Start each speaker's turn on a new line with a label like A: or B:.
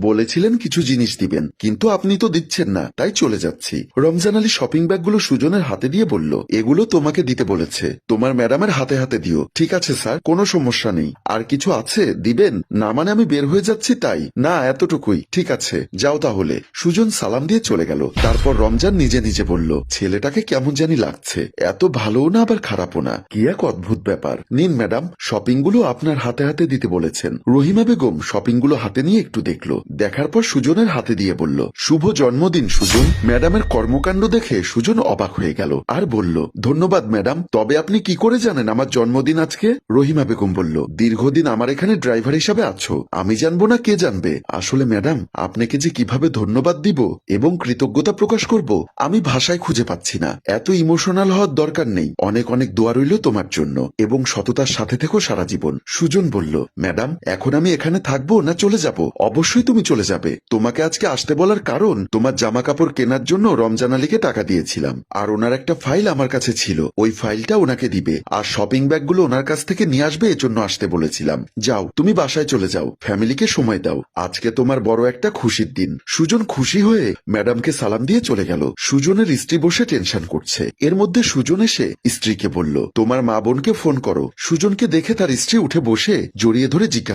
A: বলেছিলেন কিছু জিনিস দিবেন, কিন্তু আপনি তো দিচ্ছেন না, তাই চলে যাচ্ছি। রমজান আলী শপিং ব্যাগগুলো সুজনের হাতে দিয়ে বলল, এগুলো তোমাকে দিতে বলেছে, তোমার ম্যাডামের হাতে হাতে দিও। ঠিক আছে স্যার, কোনো সমস্যা নেই। আর কিছু আছে দিবেন? না মানে আমি বের হয়ে যাচ্ছি তাই? না, এতটুকুই। ঠিক আছে, যাও তাহলে। সুজন সালাম দিয়ে চলে গেল। তারপর রমজান নিজে নিজে বলল, ছেলেটাকে কেমন জানি লাগছে, এত ভালোও না আবার খারাপও না, কি এক অদ্ভুত ব্যাপার। নিন ম্যাডাম, শপিংগুলো আপনার হাতে হাতে দিতে বলেছেন। রহিমা বেগম শপিংগুলো হাতে নিয়ে একটু দেখলো, দেখার পর সুজনের হাতে দিয়ে বলল, শুভ জন্মদিন সুজন। ম্যাডামের কর্মকাণ্ড দেখে সুজন অবাক হয়ে গেল আর বলল, ধন্যবাদ ম্যাডাম, তবে আপনি কি করে জানেন আমার জন্মদিন আজকে? রহিমা বেগম বলল, দীর্ঘদিন আমার এখানে ড্রাইভার হিসাবে আছো, আমি জানবো না কে জানবে? আসলে ম্যাডাম, আপনাকে যে কিভাবে ধন্যবাদ দিব এবং কৃতজ্ঞতা প্রকাশ করব আমি ভাষায় খুঁজে পাচ্ছি না। এত ইমোশনাল হওয়ার দরকার নেই। অনেক অনেক দোয়া রইল তোমার জন্য এবং সততার সাথে থেকো সারা জীবন। সুজন বলল, ম্যাডাম, এখন আমি এখানে থাকবো না চলে যাব? অবশ্যই তুমি চলে যাবে। তোমাকে আজকে আসতে বলার কারণ, তোমার জামা কাপড় কেনার জন্য রমজান আলীকে টাকা দিয়েছিলাম, আর ওনার একটা ফাইল আমার কাছে ছিল, ওই ফাইলটা ওনাকে দিবে, আর শপিং ব্যাগগুলো ওনার কাছ থেকে নিয়ে আসবে, এজন্য আসতে বলেছিলাম। যাও, তুমি বাসায় চলে যাও, ফ্যামিলিকে সময় দাও, আজকে তোমার বড় একটা খুশির দিন। সুজন খুশি হয়ে ম্যাডামকে সালাম দিয়ে চলে গেল। সুজনের স্ত্রী বসে টেনশন করছে। এর মধ্যে সুজন এসে স্ত্রীকে বলল, তোমার মা বোনকে ফোন করো। সুজনকে দেখে তার স্ত্রী উঠে বসে জড়িয়ে ধরে জিজ্ঞাসা